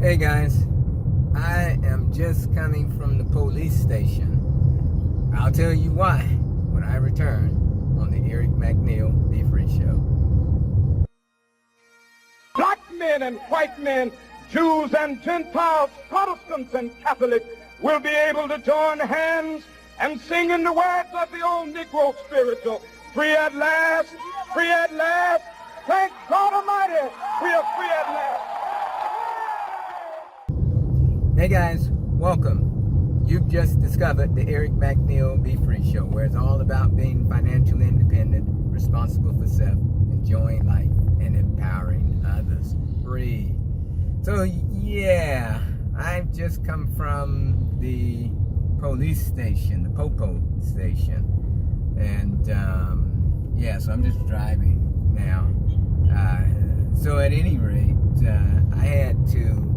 Hey guys, I am just coming from the police station. I'll tell you why when I return on the McNeal Be Free Show. Black men and white men, Jews and Gentiles, Protestants and Catholics will be able to join hands and sing in the words of the old Negro spiritual, free at last, free at last. Thank God Almighty, we are free at last. Hey guys, welcome. You've just discovered the McNeal Be Free Show, where it's all about being financially independent, responsible for self, enjoying life, and empowering others free. So yeah, I've just come from the police station, the Popo station, and yeah, so I'm just driving now. So at any rate, I had to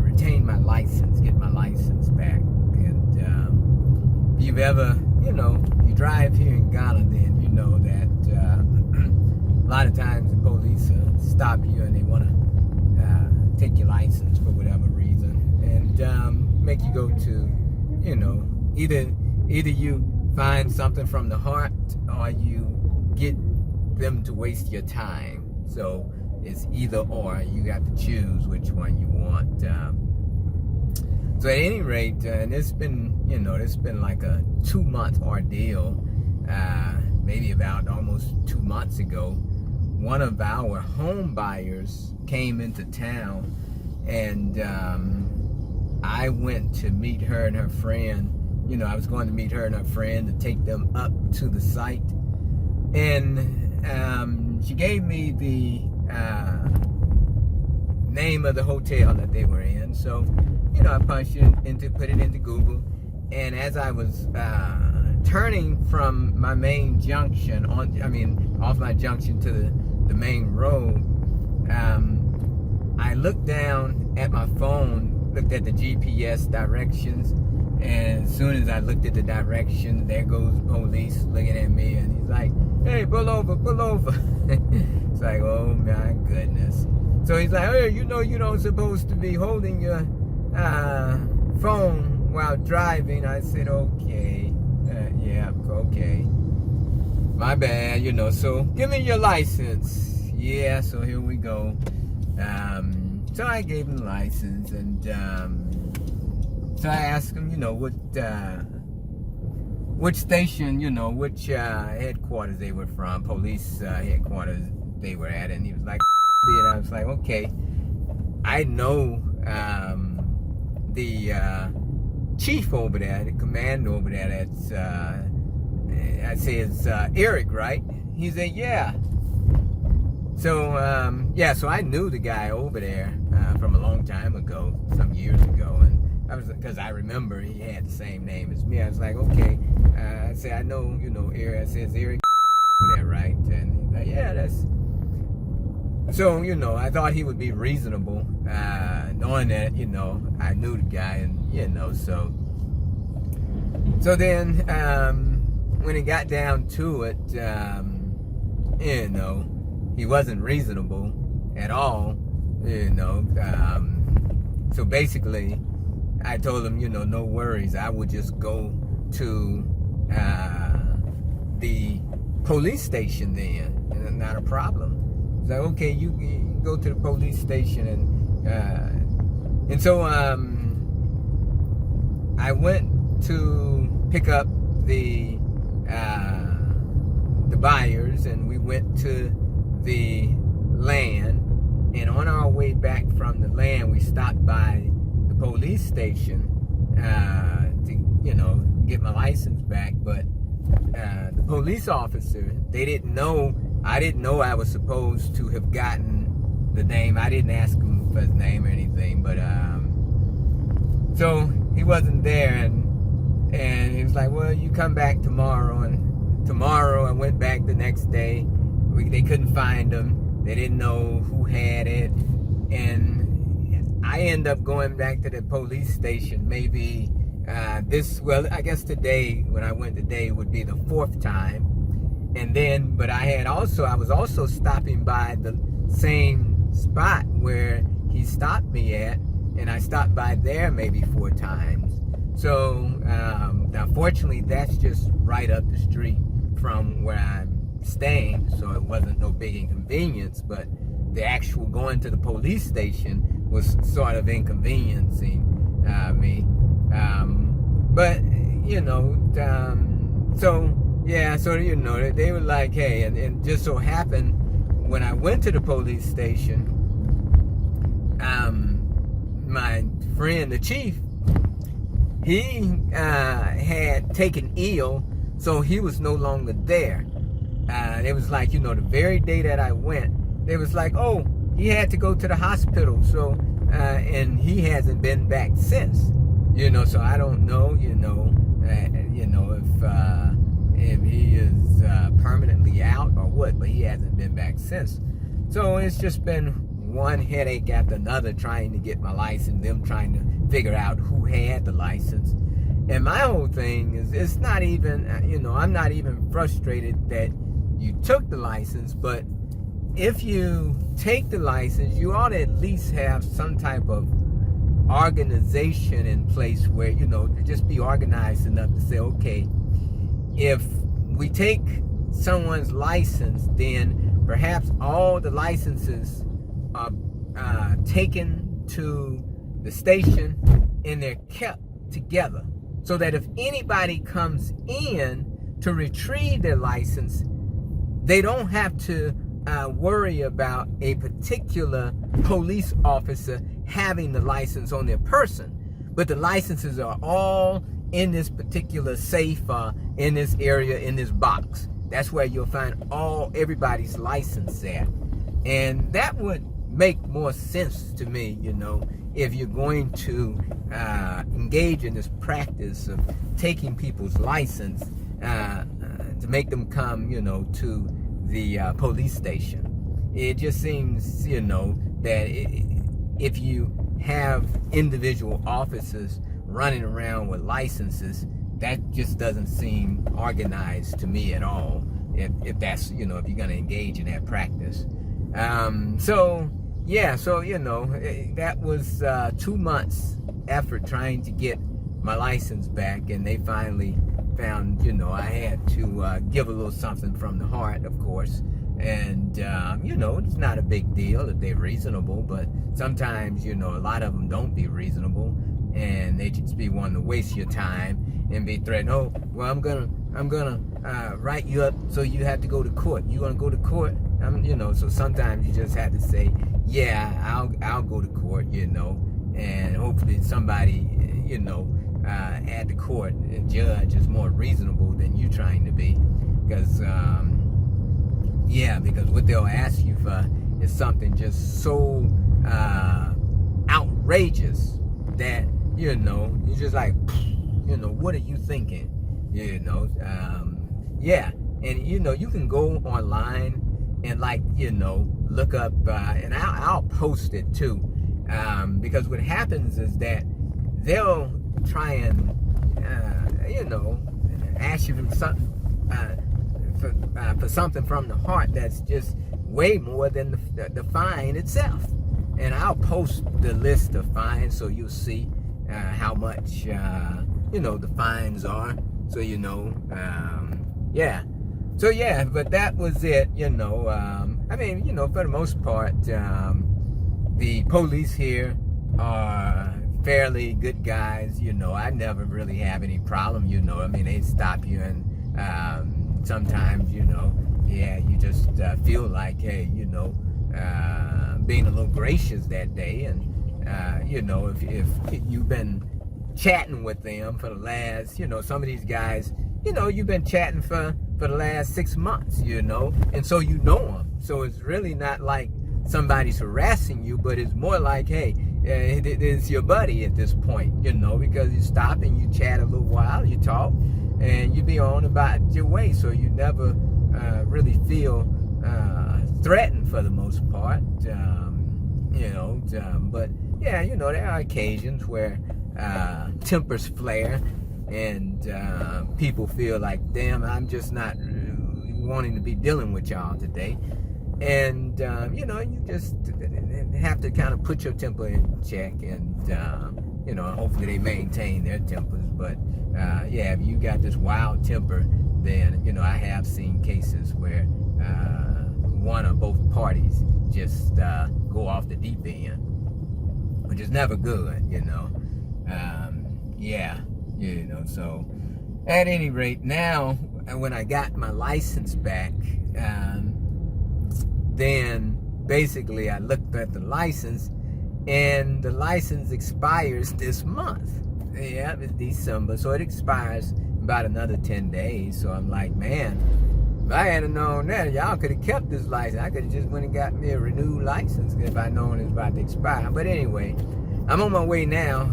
retain my license, get my license back. And if you've ever, you drive here in Ghana, then you know that a lot of times the police stop you and they want to take your license for whatever reason and make you go to, either you find something from the heart or you get them to waste your time. So it's either or. You got to choose which one you want. So at any rate, and it's been like a 2-month ordeal. Maybe about almost 2 months ago, one of our home buyers came into town, and I went to meet her and her friend. I was going to meet her and her friend to take them up to the site, and she gave me the name of the hotel that they were in. So, I punched it put it into Google, and as I was turning from my main junction off my junction to the main road, I looked down at my phone, looked at the GPS directions, and as soon as I looked at the directions, there goes the police looking at me, and he's like, "Hey, pull over, pull over." It's like, oh my goodness. So he's like, "Hey, you don't supposed to be holding your phone while driving." I said, okay, yeah, okay, my bad, so give me your license. Yeah, so here we go. So I gave him the license, and so I asked him, which station, which headquarters they were from, police headquarters they were at, and he was like, and I was like, okay, I know the chief over there, the commander over there, that's, I say it's Eric, right? He said, yeah. So, yeah, so I knew the guy over there from a long time ago, some years ago, and because I remember he had the same name as me. I was like, okay. I said, I know, Eric. I said, Eric over there, right? And he's like, yeah, that's... So, I thought he would be reasonable, knowing that, I knew the guy, and, so then, when it got down to it, he wasn't reasonable at all, so basically, I told him, no worries, I would just go to the police station then, and not a problem. He's like, okay, you go to the police station, and so I went to pick up the buyers, and we went to the land, and on our way back from the land, we stopped by the police station to get my license back, but the police officer, they didn't know. I didn't know I was supposed to have gotten the name. I didn't ask him for his name or anything, but so he wasn't there, and he was like, well, you come back tomorrow. And tomorrow I went back the next day. They couldn't find him. They didn't know who had it, and I ended up going back to the police station maybe I guess today, when I went today, would be the 4th time. And then, but I was also stopping by the same spot where he stopped me at, and I stopped by there maybe 4 times. So now fortunately that's just right up the street from where I'm staying, so it wasn't no big inconvenience, but the actual going to the police station was sort of inconveniencing me. But so they were like, hey, and just so happened when I went to the police station, my friend, the chief, he had taken ill, so he was no longer there. It was like, the very day that I went, it was like, oh, he had to go to the hospital, so and he hasn't been back since. So I don't know, if he is permanently out or what, but he hasn't been back since. So it's just been one headache after another trying to get my license, them trying to figure out who had the license. And my whole thing is, it's not even, I'm not even frustrated that you took the license, but if you take the license, you ought to at least have some type of organization in place where, just be organized enough to say, okay, if we take someone's license, then perhaps all the licenses are taken to the station and they're kept together, so that if anybody comes in to retrieve their license, they don't have to worry about a particular police officer having the license on their person, but the licenses are all in this particular safe, in this area, in this box. That's where you'll find everybody's license at. And that would make more sense to me, if you're going to engage in this practice of taking people's license to make them come, to the police station. It just seems, that if you have individual officers running around with licenses, that just doesn't seem organized to me at all. If that's, if you're going to engage in that practice. That was 2 months effort trying to get my license back, and they finally found, I had to give a little something from the heart, of course. And, it's not a big deal if they're reasonable, but sometimes, a lot of them don't be reasonable, and they just be wanting to waste your time and be threatened. Oh, well, I'm gonna write you up, so you have to go to court. You want to go to court? So sometimes you just have to say, yeah, I'll go to court, and hopefully somebody, at the court and judge is more reasonable than you trying to be, because because what they'll ask you for is something just so outrageous that you're just like, what are you thinking? And you can go online and look up, and I'll post it too, because what happens is that they'll try and ask you for something for something from the heart that's just way more than the fine itself. And I'll post the list of fines so you'll see how much the fines are, so but that was it. For the most part, the police here are fairly good guys. I never really have any problem. They stop you, and sometimes you just feel like, hey, being a little gracious that day. And if you've been chatting with them for the last, some of these guys, you've been chatting for the last 6 months, and so them. So it's really not like somebody's harassing you, but it's more like, hey, it's your buddy at this point, because you stop and you chat a little while, you talk, and you be on about your way, so you never really feel threatened for the most part, but there are occasions where tempers flare, and people feel like, damn, I'm just not wanting to be dealing with y'all today. And you just have to kind of put your temper in check, and you know, hopefully they maintain their tempers. But yeah, if you got this wild temper, then you know, I have seen cases where one or both parties just go off the deep end, which is never good, you know. Yeah, you know. So at any rate, now when I got my license back, then basically I looked at the license, and the license expires this month. Yeah, it's December, so it expires about another 10 days. So I'm like, man, if I had known that, y'all could have kept this license. I could have just went and got me a renewed license if I'd known it was about to expire. But anyway, I'm on my way now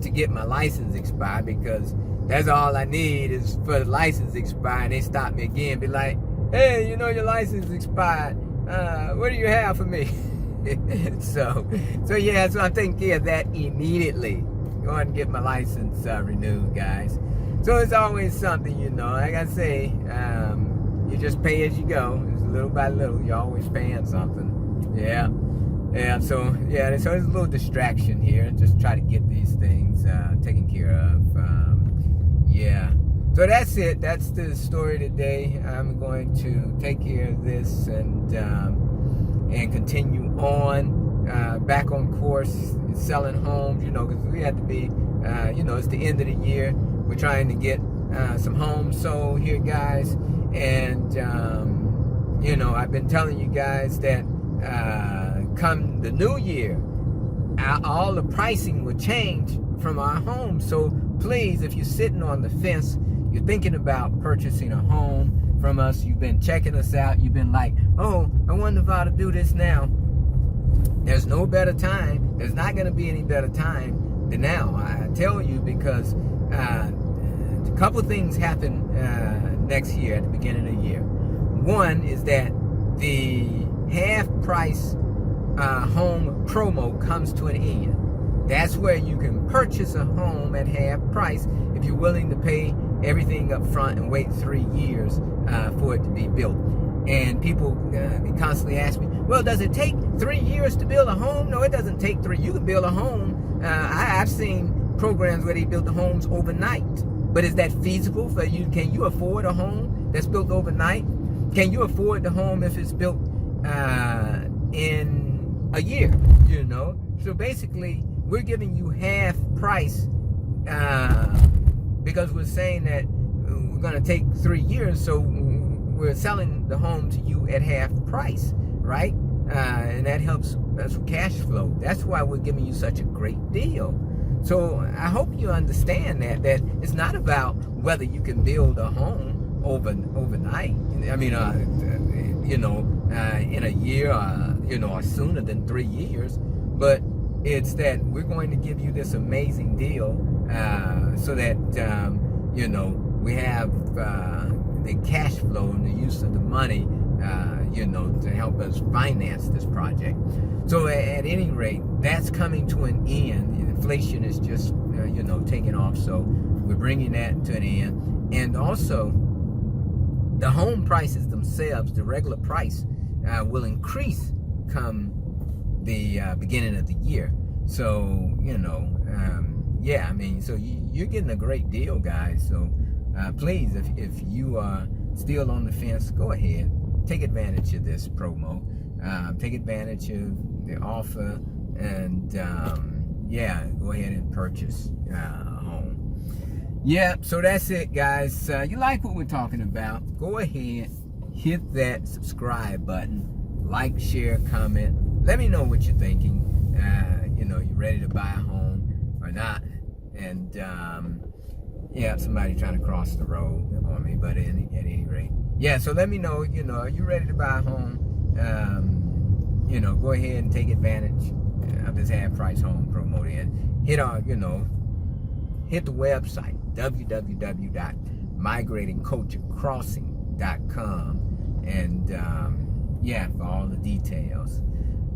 to get my license expired, because that's all I need is for the license expire. And they stop me again, be like, hey, you know, your license expired. What do you have for me? so yeah, so I'm taking care of that immediately. Go ahead and get my license renewed, guys. So it's always something, you know. Like I say, you just pay as you go. It's little by little, you're always paying something. Yeah. So yeah, so it's a little distraction here. Just try to get these things taken care of. Yeah. So that's it. That's the story today. I'm going to take care of this and continue on back on course, selling homes. You know, because we have to be. You know, it's the end of the year. We're trying to get some homes sold here, guys. And you know, I've been telling you guys that come the new year, all the pricing will change from our homes. So please, if you're sitting on the fence, you're thinking about purchasing a home from us, you've been checking us out, you've been like, oh, I wonder if I ought to do this now. There's no better time. There's not going to be any better time than now. I tell you, because a couple things happen next year at the beginning of the year. One is that the half price home promo comes to an end. That's where you can purchase a home at half price if you're willing to pay everything up front and wait 3 years for it to be built. And people constantly ask me, well, does it take 3 years to build a home? No, it doesn't take 3. You can build a home. I've seen programs where they build the homes overnight. But is that feasible for you? Can you afford a home that's built overnight? Can you afford the home if it's built in a year? You know? So basically, we're giving you half price because we're saying that we're going to take 3 years. So we're selling the home to you at half price, right? And that helps us with cash flow. That's why we're giving you such a great deal. So I hope you understand that it's not about whether you can build a home overnight. I mean, you know, in a year, you know, or sooner than 3 years. But it's that we're going to give you this amazing deal so that, you know, we have the cash flow and the use of the money, you know, to help us finance this project. So at any rate, that's coming to an end. Inflation is just, you know, taking off. So we're bringing that to an end. And also, the home prices themselves, the regular price, will increase come the beginning of the year. So, you know, yeah, I mean, so you're getting a great deal, guys. So please, if you are still on the fence, go ahead, take advantage of this promo, take advantage of the offer, and yeah, go ahead and purchase a home. Yeah, so that's it, guys. You like what we're talking about, go ahead, hit that subscribe button, like, share, comment. Let me know what you're thinking. You know, you ready to buy a home or not? And yeah, somebody trying to cross the road on me, but at any rate, yeah. So let me know. You know, are you ready to buy a home? You know, go ahead and take advantage of this half price home promo. And hit our, you know, hit the website www.migratingculturecrossing.com, and yeah, for all the details.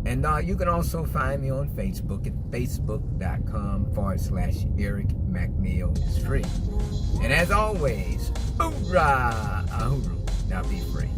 And you can also find me on Facebook at facebook.com/Eric McNeal. It's free. And as always, Ooorahhh Uhuru. Now be free.